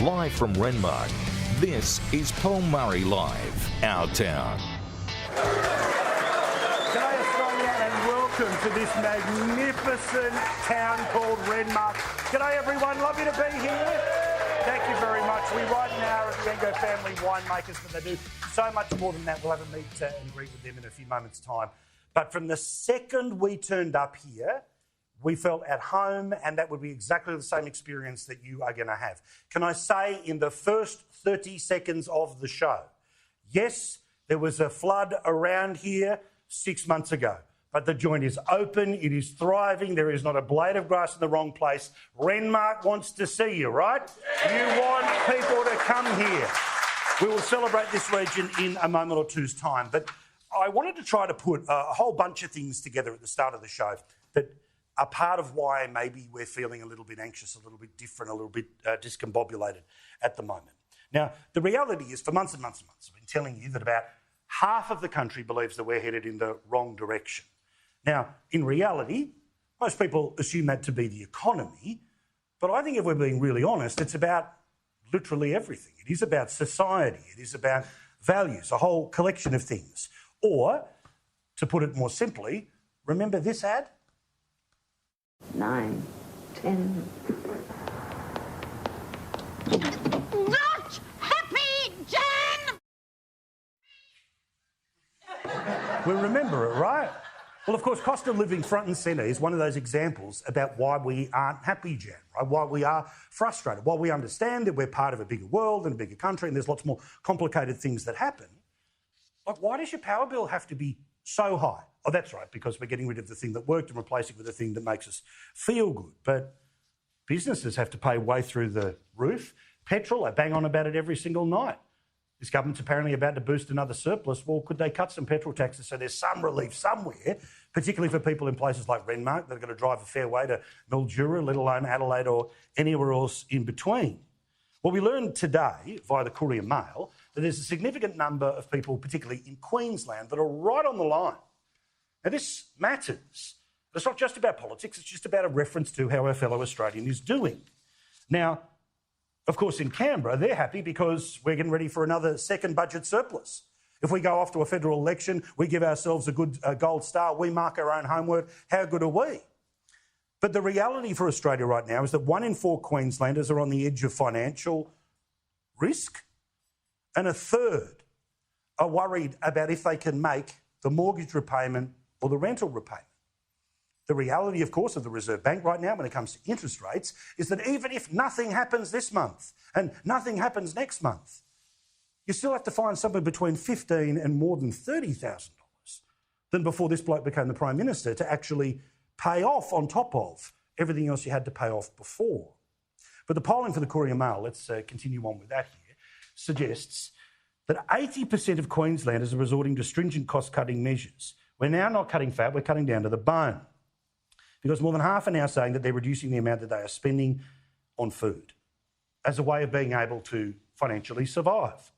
Live from Renmark, this is Paul Murray Live, Our Town. G'day Australia and welcome to this magnificent town called Renmark. G'day everyone, lovely to be here. Thank you very much. We right now are the Engo family winemakers, but they do so much more than that. We'll have a meet and greet with them in a few moments' time. But from the second we turned up here, we felt at home, and that would be exactly the same experience that you are going to have. Can I say in the first 30 seconds of the show, yes, there was a flood around here 6 months ago, but the joint is open, it is thriving, there is not a blade of grass in the wrong place. Renmark wants to see you, right? You want people to come here. We will celebrate this region in a moment or two's time, but I wanted to try to put a whole bunch of things together at the start of the show that are part of why maybe we're feeling a little bit anxious, a little bit different, a little bit discombobulated at the moment. Now, the reality is for months and months and months, I've been telling you that about half of the country believes that we're headed in the wrong direction. Now, in reality, most people assume that to be the economy, but I think if we're being really honest, it's about literally everything. It is about society, it is about values, a whole collection of things. Or, to put it more simply, remember this ad? 9, 10. Not happy, Jan! We remember it, right? Well, of course, cost of living front and centre is one of those examples about why we aren't happy, Jan, right? Why we are frustrated, why we understand that we're part of a bigger world and a bigger country and there's lots more complicated things that happen. Like, why does your power bill have to be so high? Oh, that's right, because we're getting rid of the thing that worked and replacing it with the thing that makes us feel good. But businesses have to pay way through the roof. Petrol, I bang on about it every single night. This government's apparently about to boost another surplus. Well, could they cut some petrol taxes so there's some relief somewhere, particularly for people in places like Renmark that are going to drive a fair way to Mildura, let alone Adelaide or anywhere else in between? Well, we learned today via the Courier Mail that there's a significant number of people, particularly in Queensland, that are right on the line. Now, this matters. It's not just about politics, it's just about a reference to how our fellow Australian is doing. Now, of course, in Canberra, they're happy because we're getting ready for another second budget surplus. If we go off to a federal election, we give ourselves a good gold star, we mark our own homework, how good are we? But the reality for Australia right now is that 1 in 4 Queenslanders are on the edge of financial risk, and a third are worried about if they can make the mortgage repayment or the rental repayment. The reality, of course, of the Reserve Bank right now when it comes to interest rates is that even if nothing happens this month and nothing happens next month, you still have to find somewhere between $15,000 and more than $30,000 than before this bloke became the Prime Minister to actually pay off on top of everything else you had to pay off before. But the polling for the Courier Mail, let's continue on with that here, suggests that 80% of Queenslanders are resorting to stringent cost-cutting measures. We're now not cutting fat, we're cutting down to the bone. Because more than half are now saying that they're reducing the amount that they are spending on food as a way of being able to financially survive.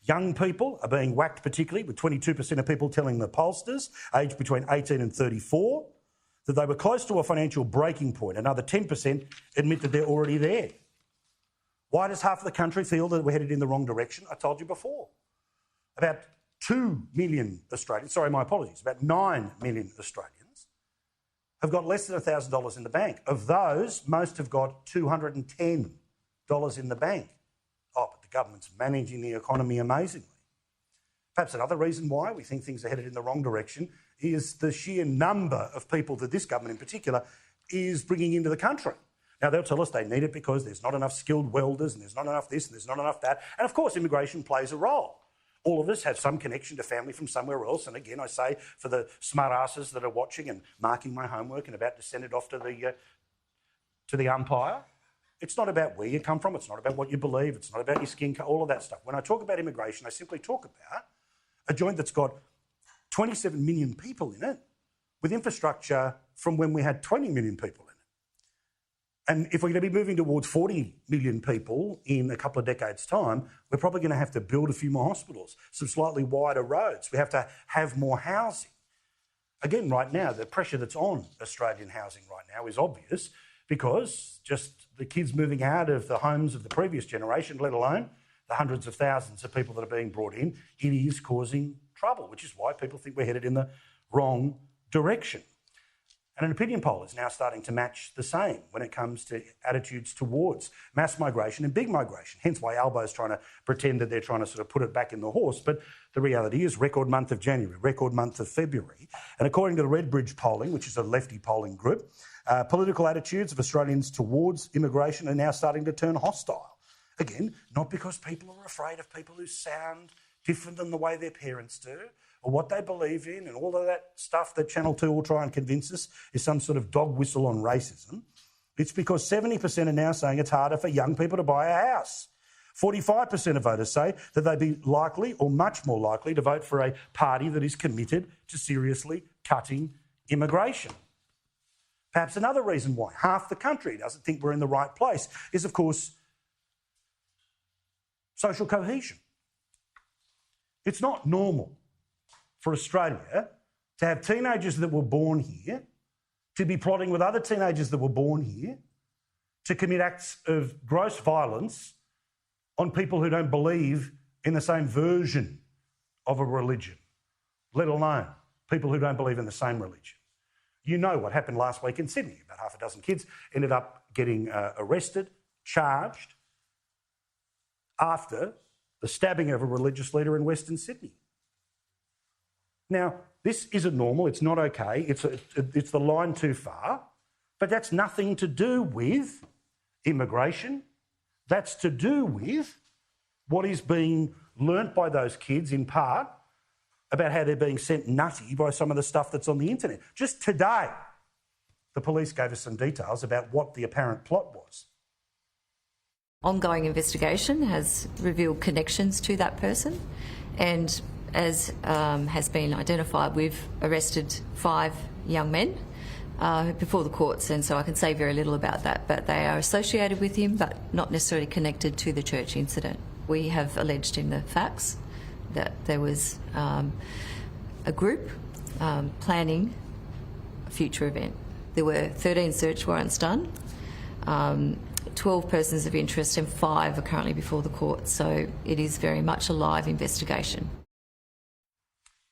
Young people are being whacked particularly, with 22% of people telling the pollsters, aged between 18 and 34, that they were close to a financial breaking point. Another 10% admit that they're already there. Why does half of the country feel that we're headed in the wrong direction? I told you before. About 2 million Australians, sorry, my apologies, about 9 million Australians have got less than $1,000 in the bank. Of those, most have got $210 in the bank. Oh, but the government's managing the economy amazingly. Perhaps another reason why we think things are headed in the wrong direction is the sheer number of people that this government in particular is bringing into the country. Now, they'll tell us they need it because there's not enough skilled welders and there's not enough this and there's not enough that. And, of course, immigration plays a role. All of us have some connection to family from somewhere else. And, again, I say for the smart asses that are watching and marking my homework and about to send it off to the umpire, it's not about where you come from. It's not about what you believe. It's not about your skin colour, all of that stuff. When I talk about immigration, I simply talk about a joint that's got 27 million people in it with infrastructure from when we had 20 million people in it. And if we're going to be moving towards 40 million people in a couple of decades' time, we're probably going to have to build a few more hospitals, some slightly wider roads. We have to have more housing. Again, right now, the pressure that's on Australian housing right now is obvious because just the kids moving out of the homes of the previous generation, let alone the hundreds of thousands of people that are being brought in, it is causing trouble, which is why people think we're headed in the wrong direction. And an opinion poll is now starting to match the same when it comes to attitudes towards mass migration and big migration, hence why Albo's trying to pretend that they're trying to sort of put it back in the horse. But the reality is record month of January, record month of February. And according to the Redbridge polling, which is a lefty polling group, political attitudes of Australians towards immigration are now starting to turn hostile. Again, not because people are afraid of people who sound different than the way their parents do, or what they believe in, and all of that stuff that Channel 2 will try and convince us is some sort of dog whistle on racism. It's because 70% are now saying it's harder for young people to buy a house. 45% of voters say that they'd be likely or much more likely to vote for a party that is committed to seriously cutting immigration. Perhaps another reason why half the country doesn't think we're in the right place is, of course, social cohesion. It's not normal for Australia to have teenagers that were born here to be plotting with other teenagers that were born here to commit acts of gross violence on people who don't believe in the same version of a religion, let alone people who don't believe in the same religion. You know what happened last week in Sydney. About half a dozen kids ended up getting arrested, charged, after the stabbing of a religious leader in Western Sydney. Now, this isn't normal, it's not okay, it's the line too far, but that's nothing to do with immigration. That's to do with what is being learnt by those kids in part about how they're being sent nutty by some of the stuff that's on the internet. Just today, the police gave us some details about what the apparent plot was. Ongoing investigation has revealed connections to that person, and as has been identified, we've arrested 5 young men before the courts, and so I can say very little about that, but they are associated with him but not necessarily connected to the church incident. We have alleged in the facts that there was a group planning a future event. There were 13 search warrants done, 12 persons of interest, and 5 are currently before the court, so it is very much a live investigation.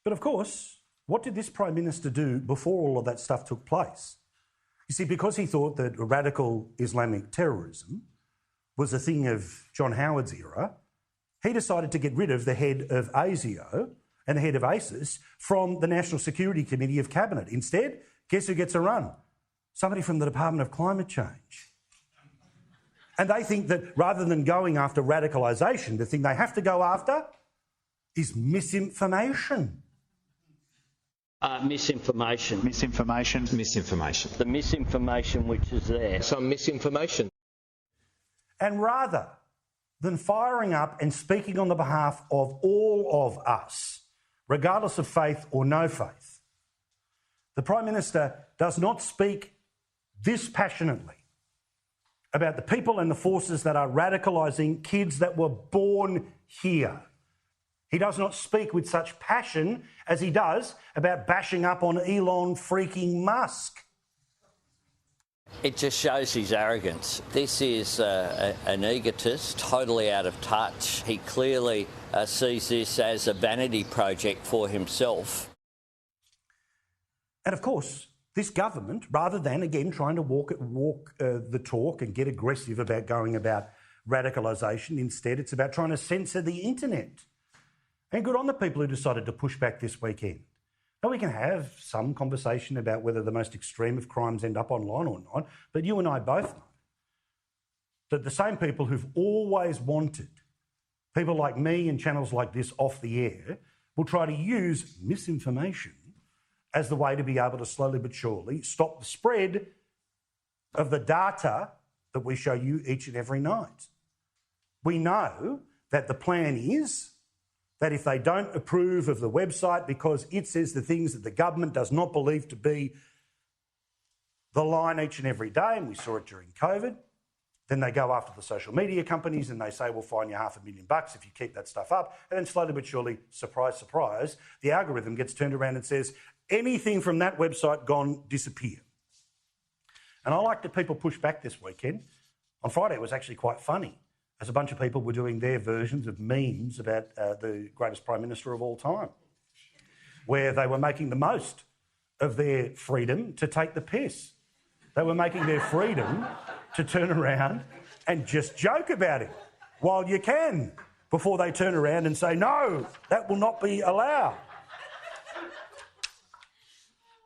But of course, what did this Prime Minister do before all of that stuff took place? You see, because he thought that radical Islamic terrorism was a thing of John Howard's era, he decided to get rid of the head of ASIO and the head of ACES from the National Security Committee of Cabinet. Instead, guess who gets a run? Somebody from the Department of Climate Change. And they think that rather than going after radicalisation, the thing they have to go after is misinformation. Misinformation. Misinformation. Misinformation. The misinformation which is there. Some misinformation. And rather than firing up and speaking on the behalf of all of us, regardless of faith or no faith, the Prime Minister does not speak this passionately about the people and the forces that are radicalising kids that were born here. He does not speak with such passion as he does about bashing up on Elon freaking Musk. It just shows his arrogance. This is an egotist, totally out of touch. He clearly sees this as a vanity project for himself. And of course, this government, rather than, again, trying to walk the talk and get aggressive about going about radicalisation, instead it's about trying to censor the internet. And good on the people who decided to push back this weekend. Now, we can have some conversation about whether the most extreme of crimes end up online or not, but you and I both know that the same people who've always wanted people like me and channels like this off the air will try to use misinformation as the way to be able to slowly but surely stop the spread of the data that we show you each and every night. We know that the plan is that if they don't approve of the website because it says the things that the government does not believe to be the line each and every day, and we saw it during COVID, then they go after the social media companies and they say, we'll fine you $500,000 if you keep that stuff up. And then slowly but surely, surprise, surprise, the algorithm gets turned around and says, anything from that website gone, disappear. And I like that people push back this weekend On Friday, it was actually quite funny, as a bunch of people were doing their versions of memes about the greatest Prime Minister of all time, where they were making the most of their freedom to take the piss. They were making their freedom to turn around and just joke about it while you can, before they turn around and say, no, that will not be allowed.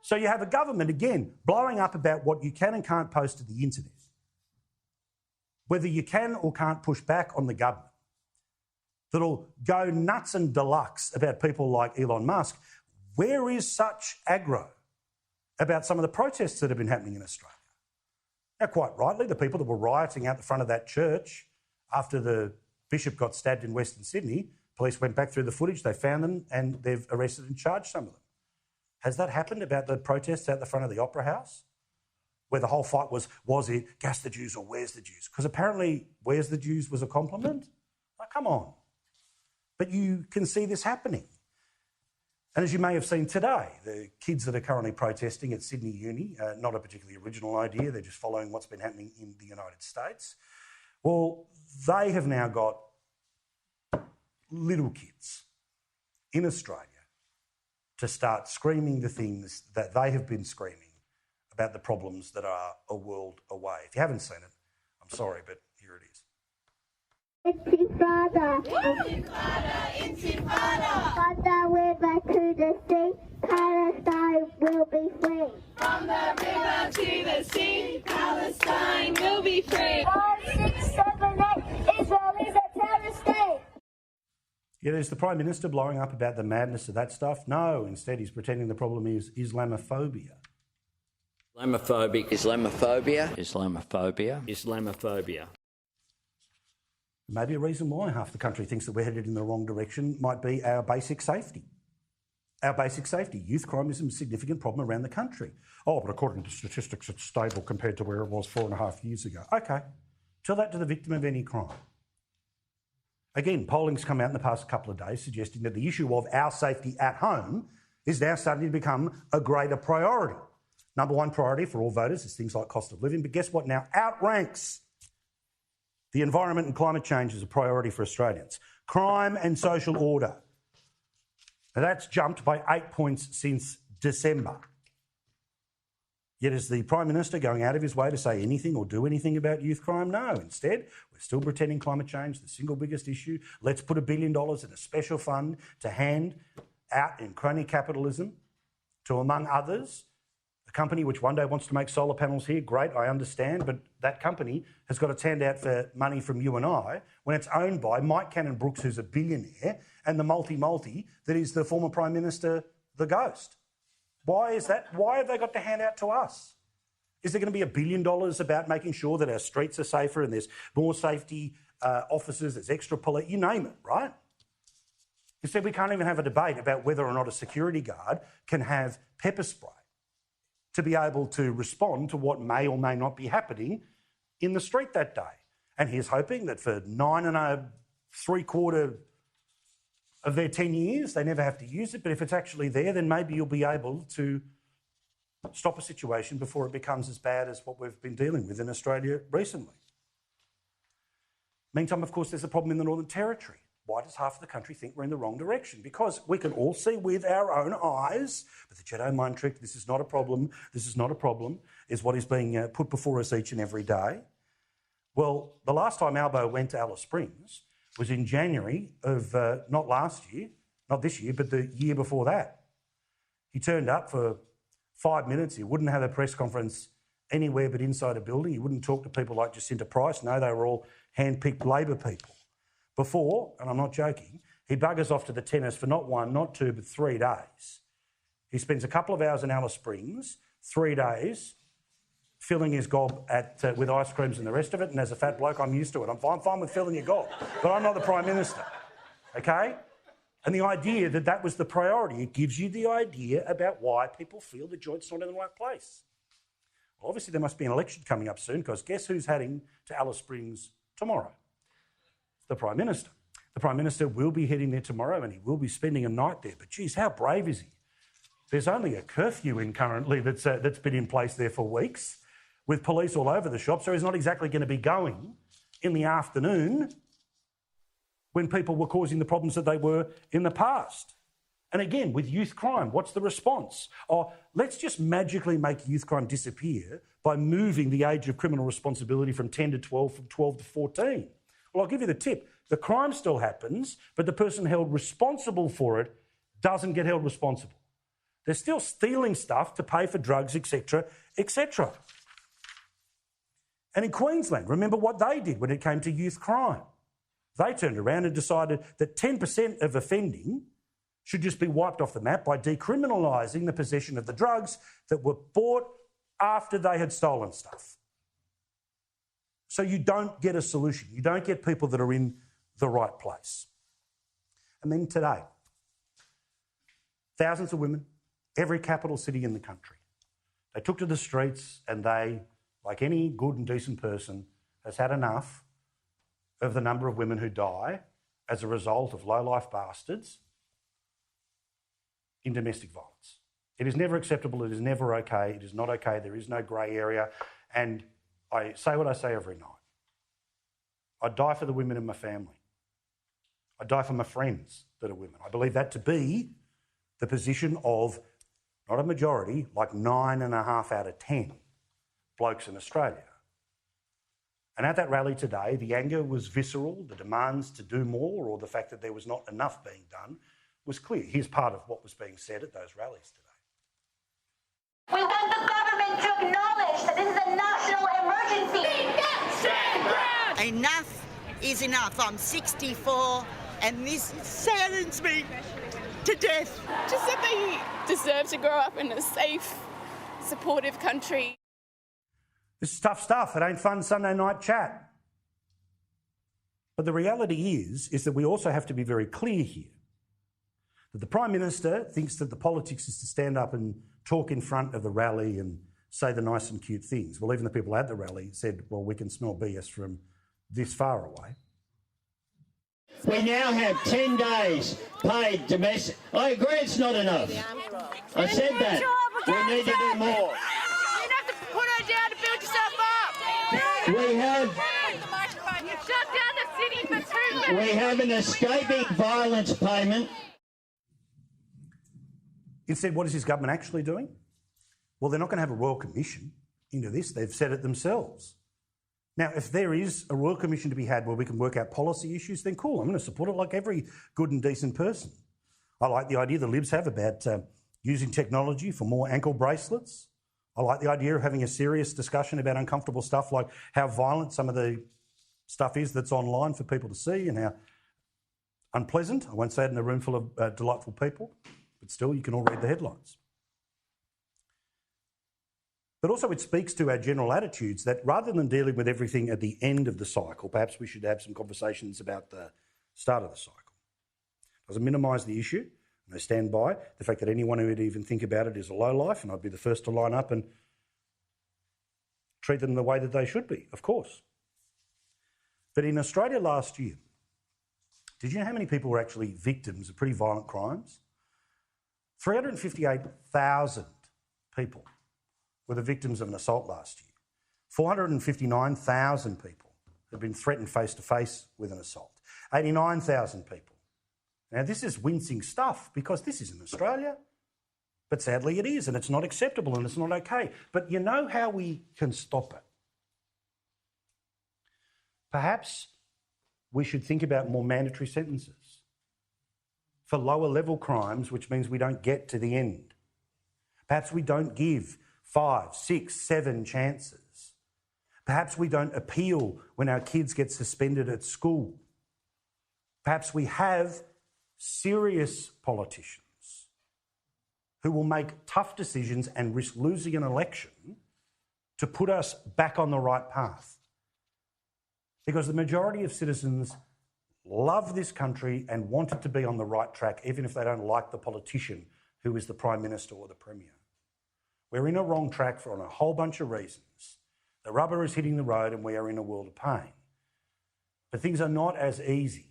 So you have a government, again, blowing up about what you can and can't post to the internet. Whether you can or can't push back on the government, that'll go nuts and deluxe about people like Elon Musk. Where is such aggro about some of the protests that have been happening in Australia? Now, quite rightly, the people that were rioting out the front of that church after the bishop got stabbed in Western Sydney, police went back through the footage, they found them and they've arrested and charged some of them. Has that happened about the protests out the front of the Opera House? Where the whole fight was it gas the Jews or where's the Jews? Because apparently where's the Jews was a compliment. Like, come on. But you can see this happening. And as you may have seen today, the kids that are currently protesting at Sydney Uni, not a particularly original idea, they're just following what's been happening in the United States. Well, they have now got little kids in Australia to start screaming the things that they have been screaming about the problems that are a world away. If you haven't seen it, I'm sorry, but here it is. Intifada! Intifada! Intifada! From the river to the sea, Palestine will be free. From the river to the sea, Palestine will be free. 5, 6, 7, 8, Israel is a terrorist state. Yeah, is the Prime Minister blowing up about the madness of that stuff? No, instead he's pretending the problem is Islamophobia. Islamophobic, Islamophobia, Islamophobia, Islamophobia. Maybe a reason why half the country thinks that we're headed in the wrong direction might be our basic safety. Our basic safety. Youth crime is a significant problem around the country. Oh, but according to statistics, it's stable compared to where it was 4.5 years ago. OK, tell that to the victim of any crime. Again, polling's come out in the past couple of days suggesting that the issue of our safety at home is now starting to become a greater priority. Number one priority for all voters is things like cost of living, but guess what now outranks the environment and climate change as a priority for Australians? Crime and social order. Now that's jumped by 8 points since December. Yet is the Prime Minister going out of his way to say anything or do anything about youth crime? No. Instead, we're still pretending climate change, the single biggest issue. Let's put $1 billion in a special fund to hand out in crony capitalism to, among others, a company which one day wants to make solar panels here. Great, I understand, but that company has got its hand out for money from you and I when it's owned by Mike Cannon-Brookes, who's a billionaire, and the multi that is the former Prime Minister, the Ghost. Why is that? Why have they got to hand out to us? Is there going to be $1 billion about making sure that our streets are safer and there's more safety officers, there's extra police, you name it, right? Instead, we can't even have a debate about whether or not a security guard can have pepper spray to be able to respond to what may or may not be happening in the street that day. And he's hoping that for 9 3/4 of their 10 years, they never have to use it. But if it's actually there, then maybe you'll be able to stop a situation before it becomes as bad as what we've been dealing with in Australia recently. Meantime, of course, there's a problem in the Northern Territory. Why does half of the country think we're in the wrong direction? Because we can all see with our own eyes, but the Jedi mind trick, this is not a problem, is what is being put before us each and every day. Well, the last time Albo went to Alice Springs was in January of, not last year, not this year, but the year before that. He turned up for 5 minutes. He wouldn't have a press conference anywhere but inside a building. He wouldn't talk to people like Jacinta Price. No, they were all hand-picked Labor people. Before, and I'm not joking, he buggers off to the tennis for not 1, not 2, but 3 days. He spends a couple of hours in Alice Springs, 3 days, filling his gob with ice creams and the rest of it, and as a fat bloke, I'm used to it. I'm fine with filling your gob, but I'm not the Prime Minister, okay? And the idea that that was the priority, it gives you the idea about why people feel the joint's not in the right place. Well, obviously there must be an election coming up soon, because guess who's heading to Alice Springs tomorrow? The Prime Minister. The Prime Minister will be heading there tomorrow and he will be spending a night there. But geez, how brave is he? There's only a curfew in currently that's been in place there for weeks. with police all over the shop, so he's not exactly going to be going in the afternoon when people were causing the problems that they were in the past. And again, with youth crime, what's the response? Oh, let's just magically make youth crime disappear by moving the age of criminal responsibility from 10 to 12, from 12 to 14. Well, I'll give you the tip. The crime still happens, but the person held responsible for it doesn't get held responsible. They're still stealing stuff to pay for drugs, etc., etc. And in Queensland, remember what they did when it came to youth crime. They turned around and decided that 10% of offending should just be wiped off the map by decriminalising the possession of the drugs that were bought after they had stolen stuff. So you don't get a solution. You don't get people that are in the right place. And then today, thousands of women, every capital city in the country, they took to the streets and they, like any good and decent person, has had enough of the number of women who die as a result of low-life bastards in domestic violence. It is never acceptable. It is never okay. It is not okay. There is no grey area. And I say what I say every night. I die for the women in my family. I die for my friends that are women. I believe that to be the position of not a majority, like 9.5 out of 10 blokes in Australia. And at that rally today, the anger was visceral, the demands to do more or the fact that there was not enough being done was clear. Here's part of what was being said at those rallies today. We want the government to acknowledge that this is a national emergency. Enough is enough. I'm 64 and this saddens me to death. Just that they deserve to grow up in a safe, supportive country. This is tough stuff. It ain't fun Sunday night chat. But the reality is that we also have to be very clear here that the Prime Minister thinks that the politics is to stand up and talk in front of the rally and say the nice and cute things. Well, even the people at the rally said, well, we can smell BS from this far away. We now have 10 days paid domestic. I agree it's not enough. I said that. We need to do more. You have to put her down to build yourself up. We have... You shut down the city for 2 minutes. We have an escaping violence payment. Instead, what is his government actually doing? Well, they're not going to have a Royal Commission into this. They've said it themselves. Now, if there is a Royal Commission to be had where we can work out policy issues, then cool, I'm going to support it like every good and decent person. I like the idea the Libs have about using technology for more ankle bracelets. I like the idea of having a serious discussion about uncomfortable stuff like how violent some of the stuff is that's online for people to see and how unpleasant. I won't say it in a room full of delightful people, but still you can all read the headlines. But also it speaks to our general attitudes that rather than dealing with everything at the end of the cycle, perhaps we should have some conversations about the start of the cycle. It doesn't minimise the issue, and I stand by the fact that anyone who would even think about it is a lowlife, and I'd be the first to line up and treat them the way that they should be, of course. But in Australia last year, did you know how many people were actually victims of pretty violent crimes? 358,000 people were the victims of an assault last year. 459,000 people have been threatened face-to-face with an assault. 89,000 people. Now, this is wincing stuff because this isn't Australia, but sadly it is, and it's not acceptable and it's not okay. But you know how we can stop it? Perhaps we should think about more mandatory sentences for lower-level crimes, which means we don't get to the end. Perhaps we don't give 5, 6, 7 chances. Perhaps we don't appeal when our kids get suspended at school. Perhaps we have serious politicians who will make tough decisions and risk losing an election to put us back on the right path. Because the majority of citizens love this country and want it to be on the right track, even if they don't like the politician who is the Prime Minister or the Premier. We're in a wrong track for a whole bunch of reasons. The rubber is hitting the road and we are in a world of pain. But things are not as easy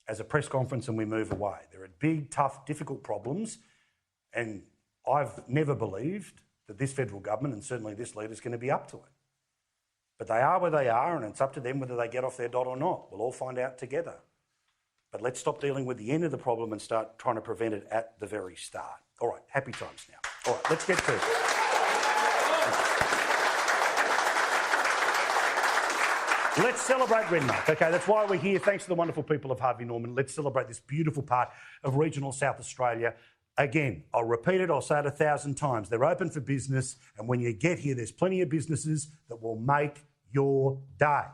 as a press conference and we move away. There are big, tough, difficult problems, and I've never believed that this federal government and certainly this leader is going to be up to it. But they are where they are, and it's up to them whether they get off their dot or not. We'll all find out together. But let's stop dealing with the end of the problem and start trying to prevent it at the very start. All right, happy times now. All right, let's get to it. Let's celebrate Renmark. Okay, that's why we're here. Thanks to the wonderful people of Harvey Norman. Let's celebrate this beautiful part of regional South Australia. Again, I'll repeat it, I'll say it 1,000 times. They're open for business, and when you get here, there's plenty of businesses that will make your day.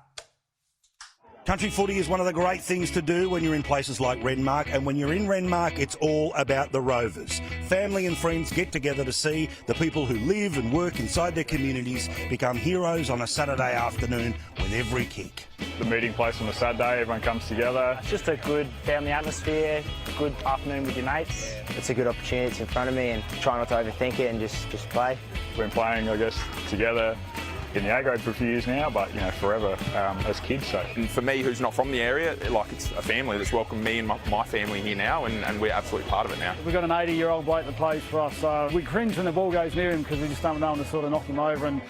Country footy is one of the great things to do when you're in places like Renmark, and when you're in Renmark, it's all about the Rovers. Family and friends get together to see the people who live and work inside their communities become heroes on a Saturday afternoon with every kick. The meeting place on a Saturday, everyone comes together. It's just a good family atmosphere, good afternoon with your mates. It's a good opportunity, it's in front of me, and try not to overthink it and just play. We've been playing, I guess, together in the A grade for a few years now, but forever as kids. So, and for me, who's not from the area, it's a family that's welcomed me and my family here now, and we're absolutely part of it now. We've got an 80-year-old bloke that plays for us, so we cringe when the ball goes near him because we just don't know him to sort of knock him over, and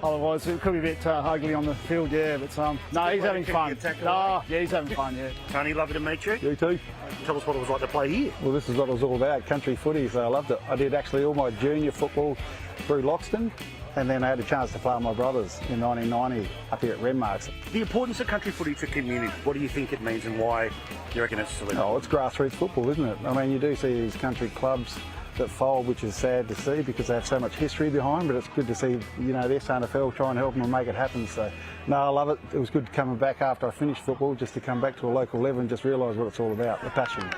otherwise it could be a bit ugly on the field, yeah. But no, he's having fun. Yeah, he's having fun, yeah. Tony, lovely to meet you. You too. Tell us what it was like to play here. Well, this is what it was all about, country footy, so I loved it. I did actually all my junior football through Loxton, and then I had a chance to play with my brothers in 1990 up here at Renmark. The importance of country footy to community, what do you think it means and why you reckon it's so? Oh, it's grassroots football, isn't it? I mean, you do see these country clubs that fold, which is sad to see because they have so much history behind, but it's good to see, the SNFL try and help them and make it happen. So, no, I love it. It was good coming back after I finished football, just to come back to a local level and just realise what it's all about, the passion.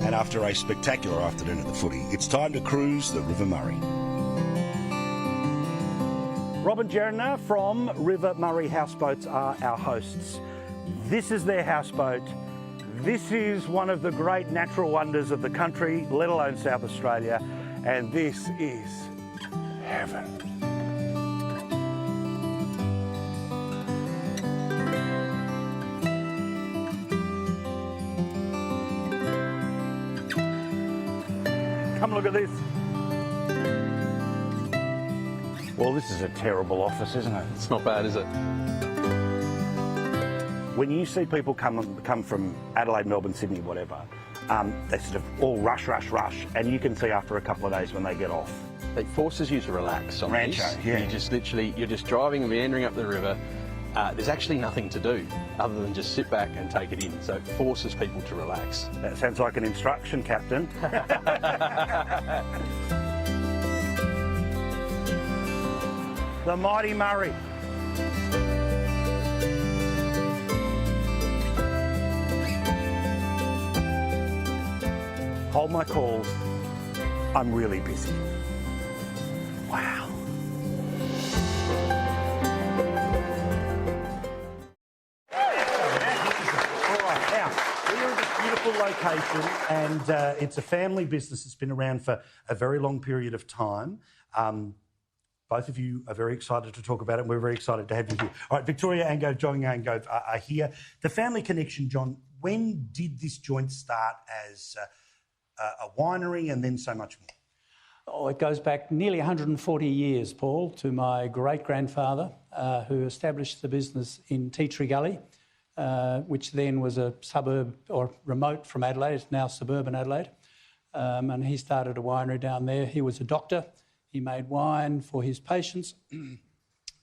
And after a spectacular afternoon at the footy, it's time to cruise the River Murray. Rob and Jerna from River Murray Houseboats are our hosts. This is their houseboat. This is one of the great natural wonders of the country, let alone South Australia, and this is heaven. Come look at this. Well, this is a terrible office, isn't it? It's not bad, is it? When you see people come from Adelaide, Melbourne, Sydney, whatever, they sort of all rush, and you can see after a couple of days when they get off. It forces you to relax on Rancho, this. yeah. You're just driving and meandering up the river. There's actually nothing to do other than just sit back and take it in. So it forces people to relax. That sounds like an instruction, Captain. The mighty Murray. Hold my calls. I'm really busy. Wow. Location, and it's a family business that's been around for a very long period of time. Both of you are very excited to talk about it, and we're very excited to have you here. All right, Victoria Angove, John Angove are here. The family connection, John, when did this joint start as a winery and then so much more? Oh, it goes back nearly 140 years, Paul, to my great-grandfather who established the business in Tea Tree Gully, which then was a suburb or remote from Adelaide. It's now suburban Adelaide. And he started a winery down there. He was a doctor. He made wine for his patients,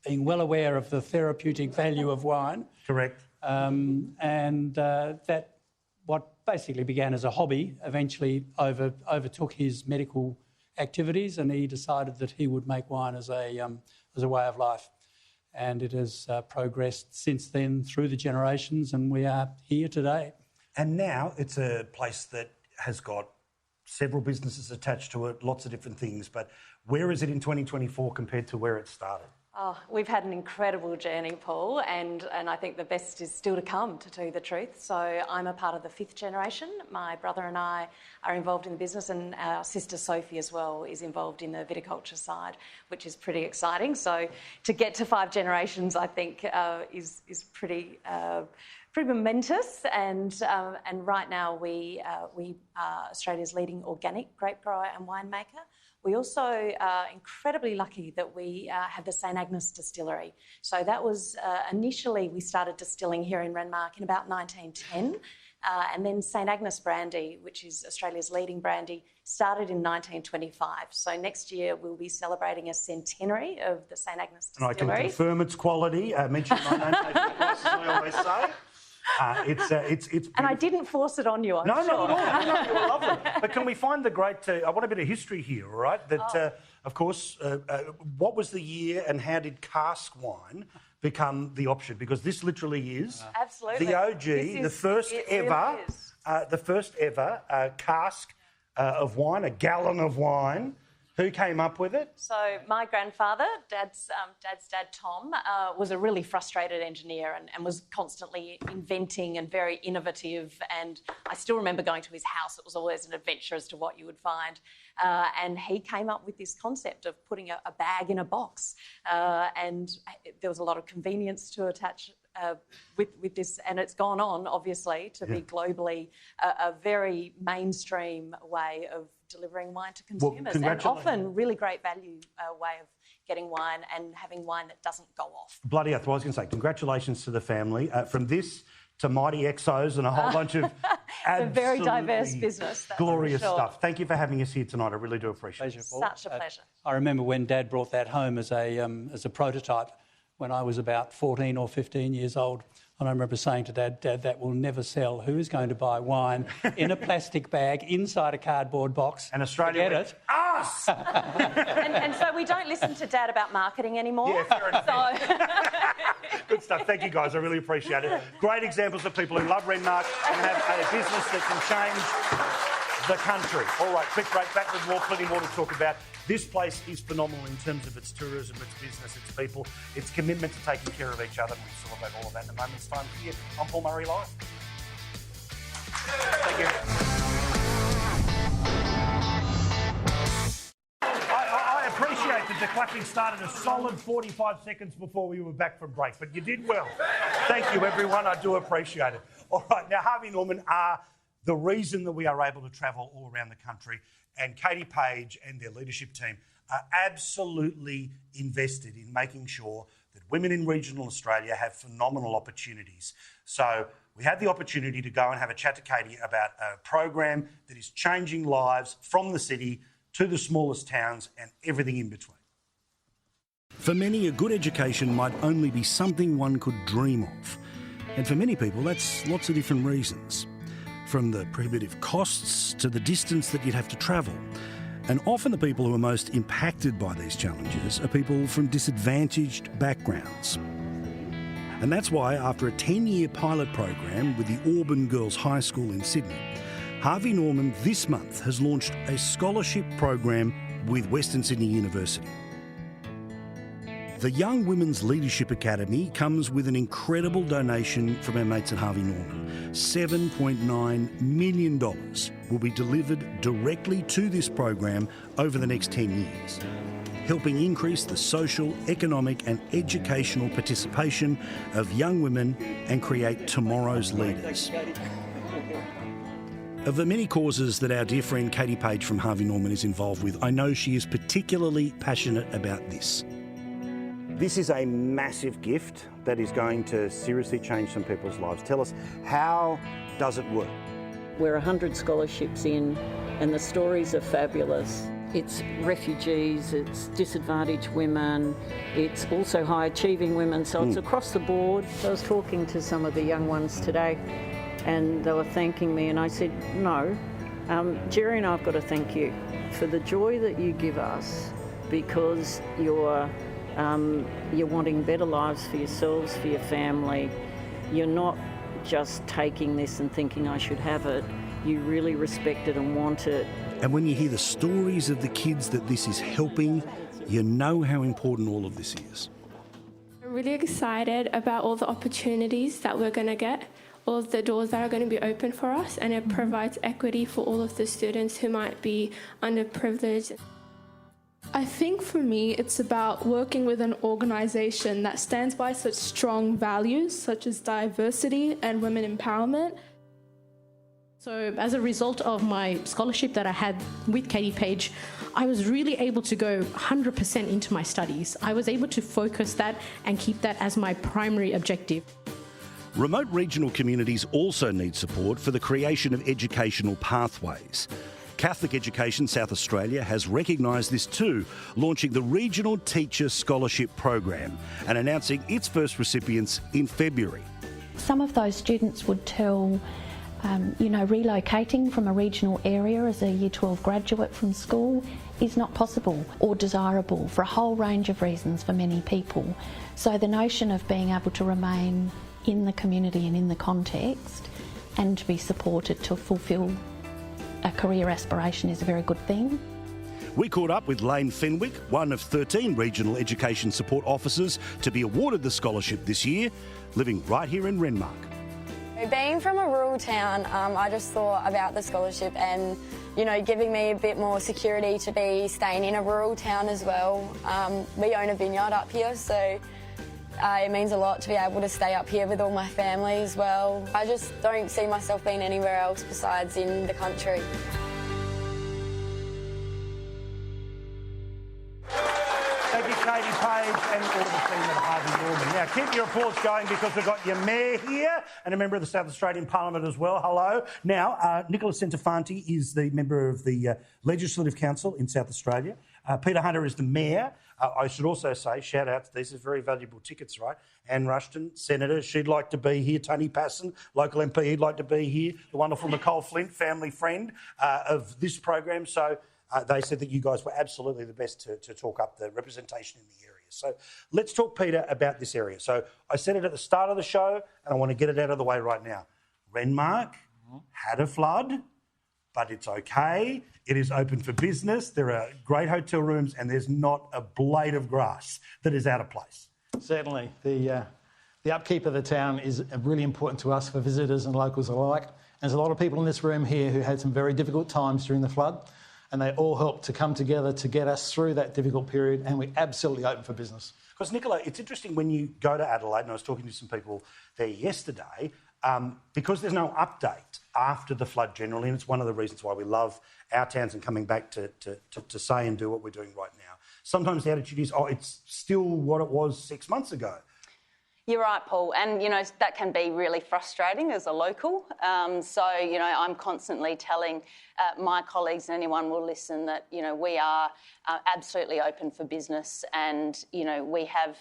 being well aware of the therapeutic value of wine. Correct. That what basically began as a hobby eventually overtook his medical activities, and he decided that he would make wine as a way of life. And it has progressed since then through the generations, and we are here today. And now it's a place that has got several businesses attached to it, lots of different things. But where is it in 2024 compared to where it started? Oh, we've had an incredible journey, Paul, and I think the best is still to come, to tell you the truth. So I'm a part of the 5th generation. My brother and I are involved in the business, and our sister Sophie as well is involved in the viticulture side, which is pretty exciting. So to get to 5 generations, I think, is pretty momentous. And right now we are Australia's leading organic grape grower and winemaker. We also are incredibly lucky that we have the St Agnes distillery. So that was initially we started distilling here in Renmark in about 1910. And then St Agnes brandy, which is Australia's leading brandy, started in 1925. So next year we'll be celebrating a centenary of the St Agnes distillery. And I can confirm its quality. Mention my name, as I always say. It's and I didn't force it on you, I'm sure. No, not at all. No, you're lovely. But can we find the great... I want a bit of history here, all right? That, of course, what was the year and how did cask wine become the option? Because this literally is absolutely the OG, the first ever cask of wine, a gallon of wine. Who came up with it? So my grandfather, Dad's dad, Tom, was a really frustrated engineer and was constantly inventing and very innovative. And I still remember going to his house. It was always an adventure as to what you would find. And he came up with this concept of putting a bag in a box. And there was a lot of convenience to attach with this, and it's gone on, obviously, to be globally a very mainstream way of delivering wine to consumers, and often really great value way of getting wine and having wine that doesn't go off. Bloody oath, I was going to say, congratulations to the family. From this to Mighty Exos and a whole bunch of a very diverse business. Glorious stuff. Thank you for having us here tonight. I really do appreciate it. Such a pleasure. I remember when Dad brought that home as a prototype when I was about 14 or 15 years old. And I remember saying to Dad, that will never sell. Who is going to buy wine in a plastic bag inside a cardboard box? And Australia get it? Us! and so we don't listen to Dad about marketing anymore. Yeah, fair enough. Good stuff. Thank you, guys. I really appreciate it. Great examples of people who love Renmark and have a business that can change the country. All right, quick break. Back with more, plenty more to talk about. This place is phenomenal in terms of its tourism, its business, its people, its commitment to taking care of each other. We celebrate all of that in a moment's time here on Paul Murray Live. Thank you. I appreciate that the clapping started a solid 45 seconds before we were back from break, but you did well. Thank you, everyone. I do appreciate it. All right, now Harvey Norman are the reason that we are able to travel all around the country, and Katie Page and their leadership team are absolutely invested in making sure that women in regional Australia have phenomenal opportunities. So we had the opportunity to go and have a chat to Katie about a program that is changing lives from the city to the smallest towns and everything in between. For many, a good education might only be something one could dream of. And for many people, that's lots of different reasons. From the prohibitive costs to the distance that you'd have to travel. And often the people who are most impacted by these challenges are people from disadvantaged backgrounds. And that's why, after a 10-year pilot program with the Auburn Girls High School in Sydney, Harvey Norman this month has launched a scholarship program with Western Sydney University. The Young Women's Leadership Academy comes with an incredible donation from our mates at Harvey Norman. $7.9 million will be delivered directly to this program over the next 10 years, helping increase the social, economic and educational participation of young women and create tomorrow's leaders. Of the many causes that our dear friend Katie Page from Harvey Norman is involved with, I know she is particularly passionate about this. This is a massive gift that is going to seriously change some people's lives. Tell us, how does it work? We're 100 scholarships in, and the stories are fabulous. It's refugees, it's disadvantaged women, it's also high achieving women, so it's across the board. I was talking to some of the young ones today and they were thanking me, and I said, no, Jerry and I've got to thank you for the joy that you give us, because you're wanting better lives for yourselves, for your family. You're not just taking this and thinking I should have it. You really respect it and want it. And when you hear the stories of the kids that this is helping, you know how important all of this is. I'm really excited about all the opportunities that we're going to get, all of the doors that are going to be open for us, and it provides equity for all of the students who might be underprivileged. I think for me, it's about working with an organisation that stands by such strong values, such as diversity and women empowerment. So as a result of my scholarship that I had with Katie Page, I was really able to go 100% into my studies. I was able to focus that and keep that as my primary objective. Remote regional communities also need support for the creation of educational pathways. Catholic Education South Australia has recognised this too, launching the Regional Teacher Scholarship Program and announcing its first recipients in February. Some of those students would tell relocating from a regional area as a Year 12 graduate from school is not possible or desirable for a whole range of reasons for many people. So the notion of being able to remain in the community and in the context and to be supported to fulfil a career aspiration is a very good thing. We caught up with Lane Fenwick, one of 13 regional education support officers to be awarded the scholarship this year, living right here in Renmark. Being from a rural town, I just thought about the scholarship and, giving me a bit more security to be staying in a rural town as well. We own a vineyard up here, so it means a lot to be able to stay up here with all my family as well. I just don't see myself being anywhere else besides in the country. Thank you, Katie Page, and all the team at Harvey Norman. Now, keep your reports going because we've got your mayor here and a member of the South Australian Parliament as well. Hello. Now, Nicola Centofanti is the member of the Legislative Council in South Australia. Peter Hunter is the mayor. I should also say, shout out to these are very valuable tickets, right? Anne Rushton, Senator, she'd like to be here. Tony Passon, local MP, he'd like to be here. The wonderful Nicole Flint, family friend of this program. So they said that you guys were absolutely the best to talk up the representation in the area. So let's talk, Peter, about this area. So I said it at the start of the show, and I want to get it out of the way right now. Renmark had a flood, but it's okay. It is open for business. There are great hotel rooms, and there's not a blade of grass that is out of place. Certainly. The upkeep of the town is really important to us for visitors and locals alike. There's a lot of people in this room here who had some very difficult times during the flood, and they all helped to come together to get us through that difficult period, and we're absolutely open for business. Because, Nicola, it's interesting when you go to Adelaide, and I was talking to some people there yesterday, because there's no update after the flood generally, and it's one of the reasons why we love our towns and coming back to say and do what we're doing right now. Sometimes the attitude is, it's still what it was 6 months ago. You're right, Paul, and that can be really frustrating as a local. I'm constantly telling my colleagues and anyone will listen that we are absolutely open for business, and we have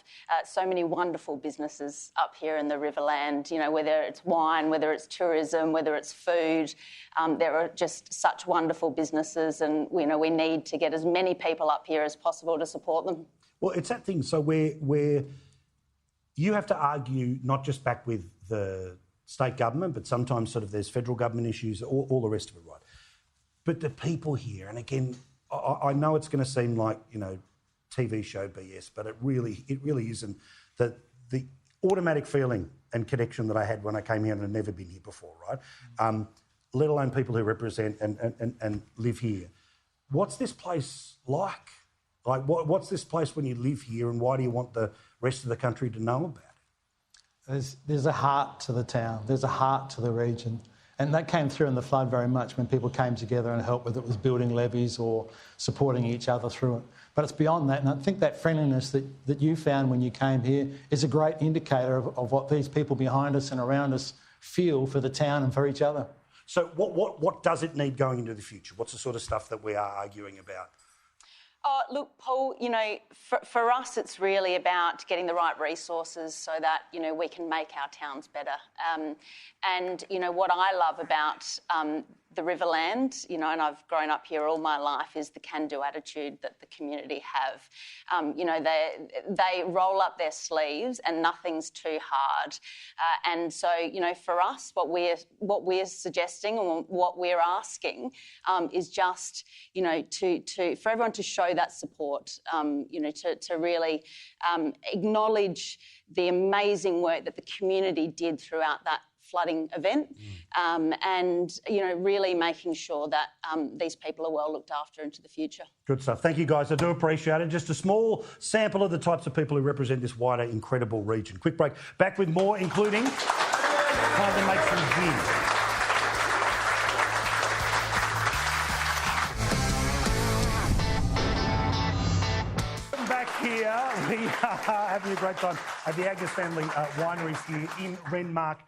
so many wonderful businesses up here in the Riverland. Whether it's wine, whether it's tourism, whether it's food, there are just such wonderful businesses, and we need to get as many people up here as possible to support them. Well, it's that thing. So we're you have to argue not just back with the state government, but sometimes sort of there's federal government issues, all the rest of it, right? But the people here, and again, I know it's going to seem like, TV show BS, but it really isn't. The automatic feeling and connection that I had when I came here and had never been here before, right? Let alone people who represent and live here. What's this place like? Like, what's this place when you live here, and why do you want the rest of the country to know about it? There's a heart to the town. There's a heart to the region. And that came through in the flood very much when people came together and helped, whether it was building levees or supporting each other through it. But it's beyond that, and I think that friendliness that you found when you came here is a great indicator of what these people behind us and around us feel for the town and for each other. So what does it need going into the future? What's the sort of stuff that we are arguing about? Look, Paul, for us it's really about getting the right resources so that, we can make our towns better. And what I love about the Riverland, and I've grown up here all my life, is the can-do attitude that the community have. They roll up their sleeves and nothing's too hard. And so, for us, what we're suggesting and what we're asking is just, for everyone to show that support, to really acknowledge the amazing work that the community did throughout that flooding event, and really making sure that these people are well looked after into the future. Good stuff. Thank you, guys. I do appreciate it. Just a small sample of the types of people who represent this wider, incredible region. Quick break. Back with more, including time to make some gin. having a great time at the Agnes Family Wineries here in Renmark.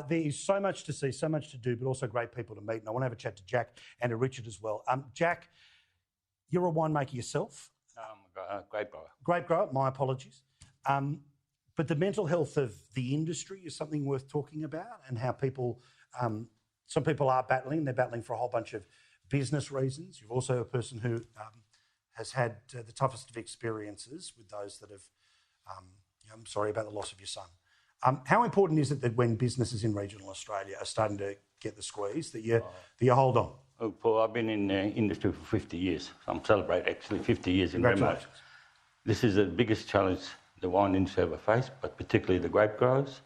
There is so much to see, so much to do, but also great people to meet. And I want to have a chat to Jack and to Richard as well. Jack, you're a winemaker yourself. Grape grower. Grape grower, my apologies. But the mental health of the industry is something worth talking about, and how people, some people are battling. They're battling for a whole bunch of business reasons. You're also a person who has had the toughest of experiences with those that have, I'm sorry about the loss of your son. How important is it that when businesses in regional Australia are starting to get the squeeze, that you hold on? Oh, Paul, I've been in the industry for 50 years. I'm celebrating actually 50 years in Renmark. This is the biggest challenge the wine industry ever faced, but particularly the grape growers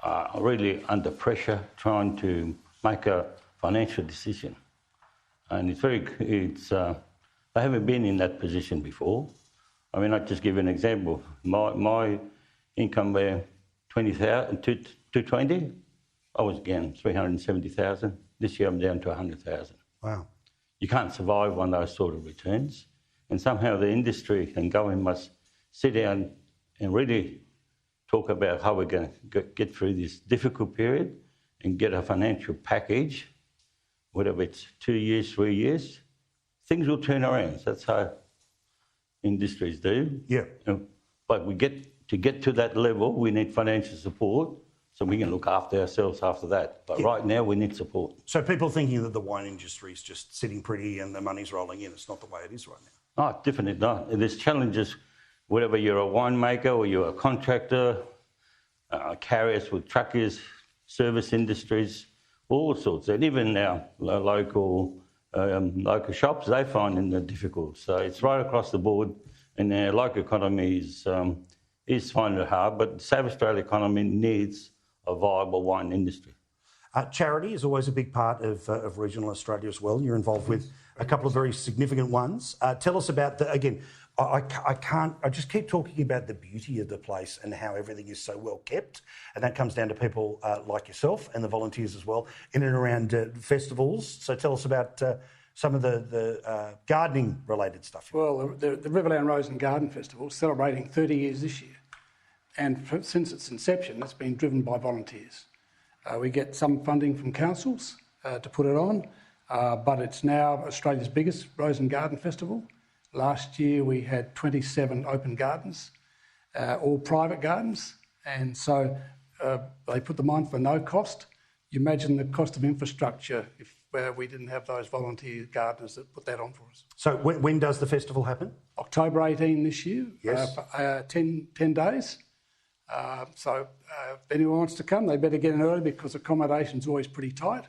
are really under pressure trying to make a financial decision. And they haven't been in that position before. I mean, I'll just give you an example. My income were 20,000 to 20. I was again 370,000. This year I'm down to 100,000. Wow. You can't survive on those sort of returns. And somehow the industry and government must sit down and really talk about how we're going to get through this difficult period and get a financial package, whatever it's 2 years, 3 years. Things will turn around. That's how industries do. Yeah. But to get to that level, we need financial support so we can look after ourselves after that. But right now, we need support. So people thinking that the wine industry is just sitting pretty and the money's rolling in, it's not the way it is right now. No, definitely not. There's challenges, whether you're a winemaker or you're a contractor, carriers with truckers, service industries, all sorts. And even now, local shops, they're finding it difficult. So it's right across the board, and the local economy is finding it hard, but the South Australian economy needs a viable wine industry. Charity is always a big part of regional Australia as well. You're involved with a couple of very significant ones. Tell us about again, I just keep talking about the beauty of the place and how everything is so well kept. And that comes down to people like yourself and the volunteers as well in and around festivals. So tell us about some of the gardening related stuff. Well, the Riverland Rose and Garden Festival is celebrating 30 years this year. And since its inception, it's been driven by volunteers. We get some funding from councils to put it on, but it's now Australia's biggest Rose and Garden Festival. Last year we had 27 open gardens, all private gardens, and so they put them on for no cost. You imagine the cost of infrastructure if we didn't have those volunteer gardeners that put that on for us. So when does the festival happen? October 18 this year, yes. 10 days. So if anyone wants to come, they better get in early because accommodation's always pretty tight.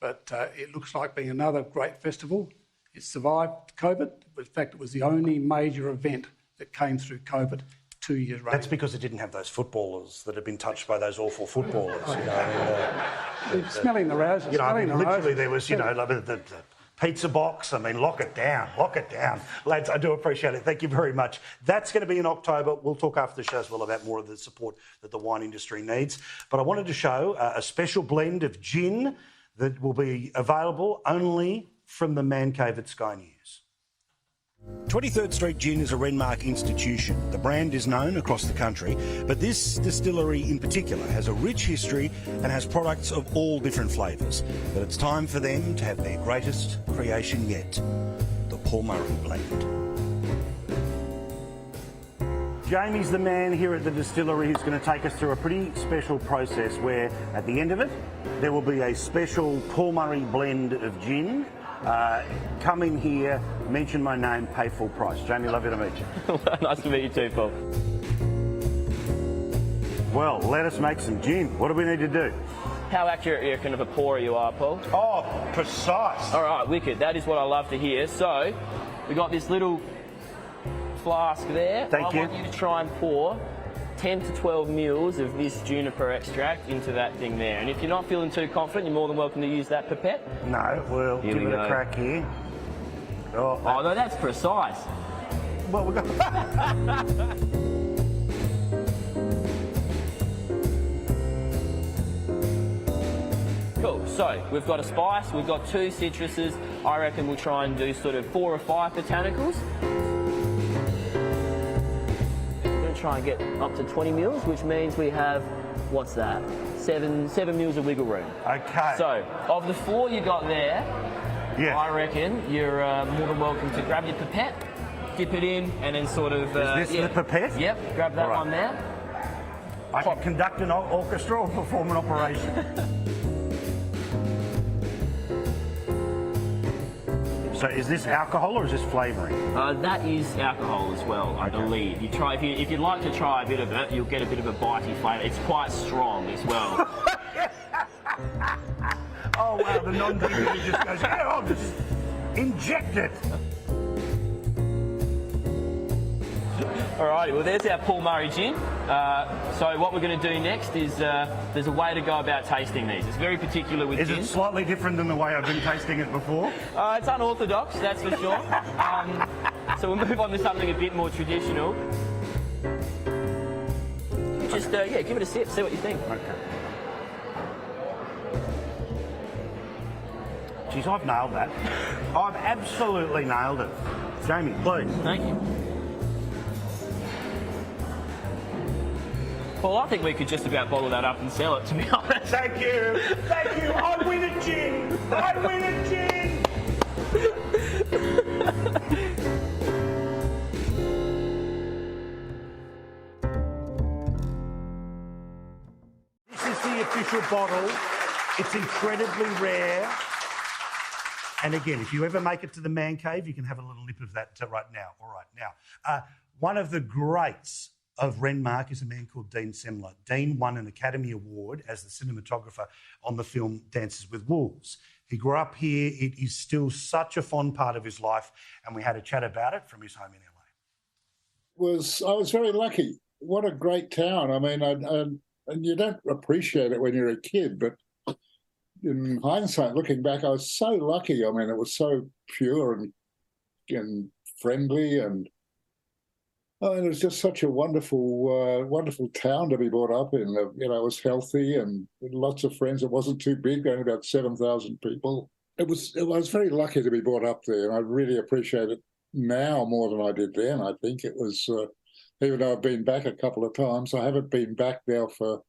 But it looks like being another great festival. It survived COVID. In fact, it was the only major event that came through COVID 2 years running. That's because it didn't have those footballers that had been touched by those awful footballers. Smelling the roses. Literally there was, the pizza box. I mean, lock it down. Lads, I do appreciate it. Thank you very much. That's going to be in October. We'll talk after the show as well about more of the support that the wine industry needs. But I wanted to show a special blend of gin that will be available only from the Man Cave at Sky News. 23rd Street Gin is a Renmark institution. The brand is known across the country, but this distillery in particular has a rich history and has products of all different flavours. But it's time for them to have their greatest creation yet, the Paul Murray blend. Jamie's the man here at the distillery who's going to take us through a pretty special process where at the end of it there will be a special Paul Murray blend of gin. Come in here, mention my name, pay full price. Jamie, lovely to meet you. Nice to meet you too, Paul. Well, let us make some gin. What do we need to do? How accurate you reckon of a pourer you are, Paul? Oh, precise. All right, wicked. That is what I love to hear. So, we got this little flask there. Thank you. I want you to try and pour 10 to 12 mils of this juniper extract into that thing there. And if you're not feeling too confident, you're more than welcome to use that pipette. No, we'll give it a crack here. Oh, no, that's precise. Well, we've got... Cool, so we've got a spice, we've got 2 citruses. I reckon we'll try and do sort of 4 or 5 botanicals. try and get up to 20 mils, which means we have, what's that? Seven mils of wiggle room. Okay. So, of the 4 you got there, I reckon you're more than welcome to grab your pipette, dip it in, and then sort of... Is this the pipette? Yep, grab that one there. I can conduct an orchestra or perform an operation. So is this alcohol or is this flavouring? That is alcohol as well, I believe. You try if you'd like to try a bit of it, you'll get a bit of a bitey flavour. It's quite strong as well. Oh wow, the non-drinker just goes, yeah, I'll just inject it. Alrighty, well there's our Paul Murray gin. So what we're going to do next is there's a way to go about tasting these. It's very particular with gin. Is it slightly different than the way I've been tasting it before? It's unorthodox, that's for sure. So we'll move on to something a bit more traditional. Just give it a sip, see what you think. Okay. Geez, I've nailed that. I've absolutely nailed it. Jamie, please. Thank you. Well, I think we could just about bottle that up and sell it, to be honest. Thank you. Thank you. I win a gin. I win a gin. This is the official bottle. It's incredibly rare. And again, if you ever make it to the man cave, you can have a little nip of that right now. All right, now, one of the greats of Renmark is a man called Dean Simler. Dean won an Academy Award as the cinematographer on the film Dances with Wolves. He grew up here. It is still such a fond part of his life, and we had a chat about it from his home in LA. I was very lucky. What a great town. I mean, and you don't appreciate it when you're a kid, but in hindsight, looking back, I was so lucky. I mean, it was so pure and friendly, and it was just such a wonderful town to be brought up in. It was healthy and lots of friends. It wasn't too big, only about 7,000 people. I was very lucky to be brought up there, and I really appreciate it now more than I did then. I think it was, even though I've been back a couple of times, I haven't been back now for,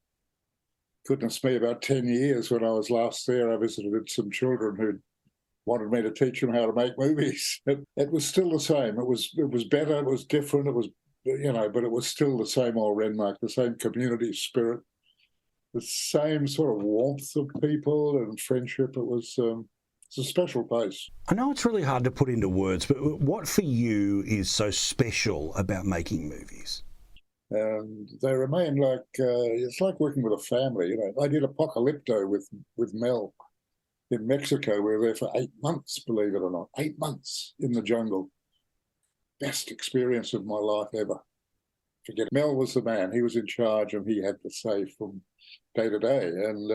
goodness me, about 10 years. When I was last there, I visited some children who wanted me to teach them how to make movies. It was still the same. It was better. It was different. It was, but it was still the same old Renmark, the same community spirit, the same sort of warmth of people and friendship. It's a special place. I know it's really hard to put into words, but what for you is so special about making movies? They remain like, it's like working with a family. I did Apocalypto with Mel in Mexico. We were there for 8 months, believe it or not. 8 months in the jungle. Best experience of my life ever. Forget, Mel was the man. He was in charge and he had the say from day to day. And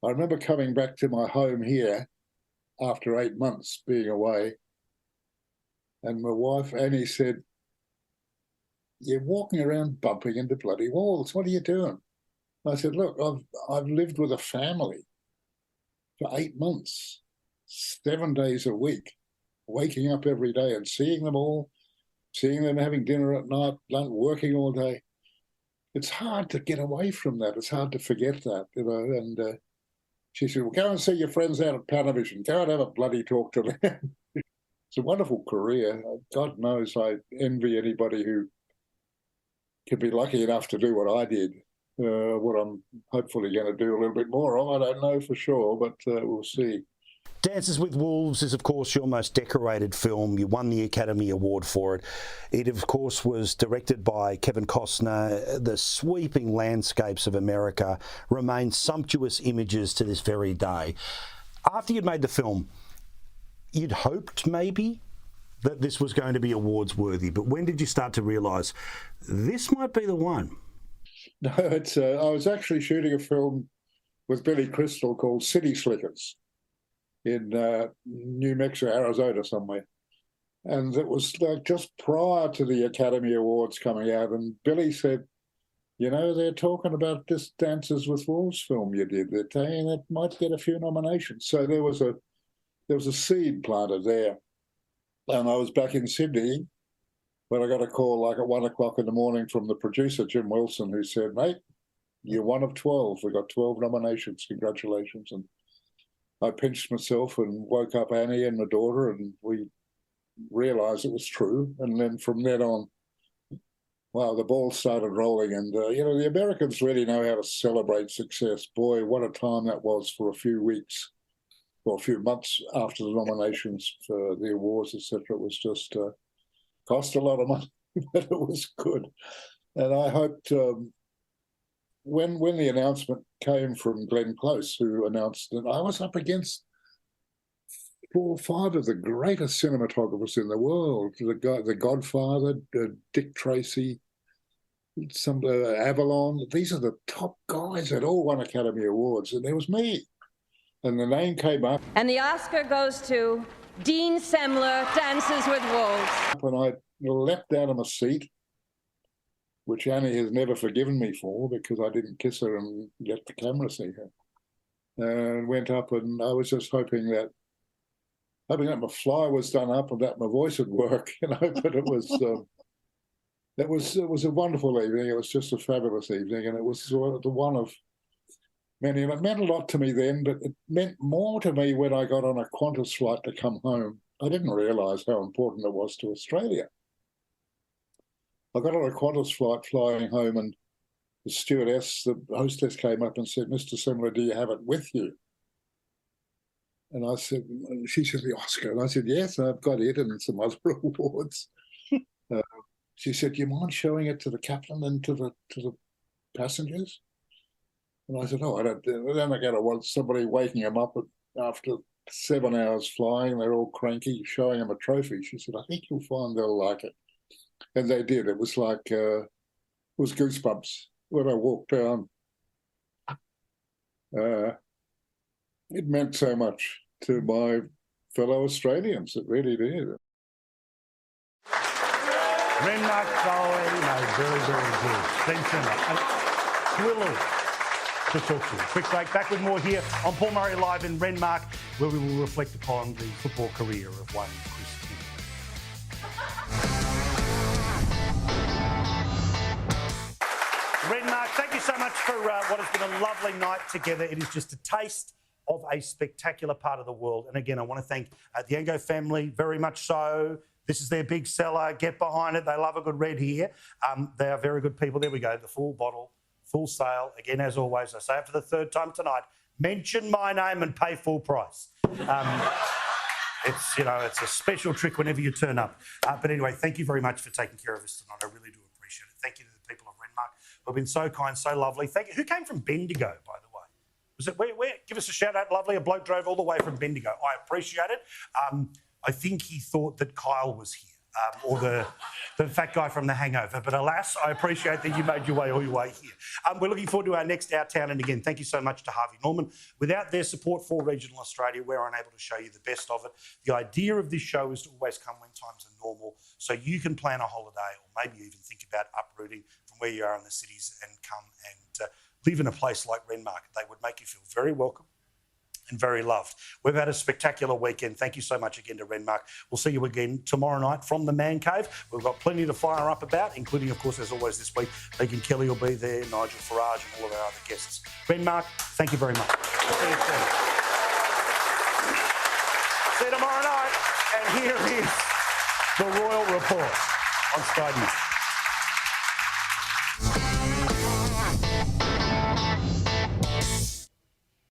I remember coming back to my home here after 8 months being away, and my wife Annie said, "You're walking around bumping into bloody walls. What are you doing?" I said, "Look, I've lived with a family for 8 months, 7 days a week, waking up every day and seeing them all, seeing them having dinner at night, working all day. It's hard to get away from that. It's hard to forget that, And she said, "Well, go and see your friends out at Panavision. Go and have a bloody talk to them." It's a wonderful career. God knows I envy anybody who can be lucky enough to do what I did. What I'm hopefully going to do a little bit more of, I don't know for sure, but we'll see. Dances with Wolves is, of course, your most decorated film. You won the Academy Award for it. It, of course, was directed by Kevin Costner. The sweeping landscapes of America remain sumptuous images to this very day. After you'd made the film, you'd hoped maybe that this was going to be awards worthy, but when did you start to realise this might be the one? No, I was actually shooting a film with Billy Crystal called City Slickers in New Mexico, Arizona somewhere. And it was like just prior to the Academy Awards coming out, and Billy said, they're talking about this Dances with Wolves film you did. They're saying it might get a few nominations. So there was a seed planted there. And I was back in Sydney But I got a call like at 1 o'clock in the morning from the producer, Jim Wilson, who said, "Mate, you're one of 12. We got 12 nominations. Congratulations." And I pinched myself and woke up Annie and my daughter, and we realised it was true. And then from then on, wow, the ball started rolling. And, the Americans really know how to celebrate success. Boy, what a time that was for a few weeks or a few months after the nominations for the awards, etc. It was just cost a lot of money, but it was good. And I hoped when the announcement came from Glenn Close, who announced that I was up against 4 or 5 of the greatest cinematographers in the world, the Godfather, Dick Tracy, some Avalon. These are the top guys that all won Academy Awards, and there was me. And the name came up. And the Oscar goes to Dean Simler, Dances with Wolves. When I leapt out of my seat, which Annie has never forgiven me for because I didn't kiss her and let the camera see her, and went up, and I was just hoping that my fly was done up and that my voice would work, but it was it was a wonderful evening. It was just a fabulous evening, and it was the one of many. And it meant a lot to me then, but it meant more to me when I got on a Qantas flight to come home. I didn't realise how important it was to Australia. I got on a Qantas flight flying home, and the hostess came up and said, "Mr. Simler, do you have it with you?" And I said, she said, "The Oscar." And I said, "Yes, I've got it and some other awards." She said, "Do you mind showing it to the captain and to the passengers?" And I said, "Oh, I don't." Then I got to want somebody waking them up after 7 hours flying. They're all cranky, showing them a trophy. She said, "I think you'll find they'll like it." And they did. It was like, it was goosebumps when I walked down. It meant so much to my fellow Australians. It really did. Renmark, Zoe, no, very, very good. Thanks so much. Thrilled to talk to you. Quick break. Back with more here on Paul Murray Live in Renmark, where we will reflect upon the football career of one Chris Timber. Renmark, thank you so much for what has been a lovely night together. It is just a taste of a spectacular part of the world. And again, I want to thank the Ango family very much so. This is their big seller. Get behind it. They love a good red here. They are very good people. There we go. The full bottle, full sale. Again, as always, I say it for the 3rd time tonight. Mention my name and pay full price. It's a special trick whenever you turn up. But anyway, thank you very much for taking care of us tonight. I really do appreciate it. Thank you to the people of Renmark who have been so kind, so lovely. Thank you. Who came from Bendigo, by the way? Was it where? Give us a shout out, lovely. A bloke drove all the way from Bendigo. I appreciate it. I think he thought that Kyle was here, or the fat guy from The Hangover. But alas, I appreciate that you made your way all your way here. We're looking forward to our next Our Town. And again, thank you so much to Harvey Norman. Without their support for regional Australia, we're unable to show you the best of it. The idea of this show is to always come when times are normal, so you can plan a holiday, or maybe even think about uprooting from where you are in the cities and come and live in a place like Renmark. They would make you feel very welcome and very loved. We've had a spectacular weekend. Thank you so much again to Renmark. We'll see you again tomorrow night from the Man Cave. We've got plenty to fire up about, including, of course, as always this week, Megan Kelly will be there, Nigel Farage and all of our other guests. Renmark, thank you very much. See you soon. See you tomorrow night. And here is the Royal Report on Sky News.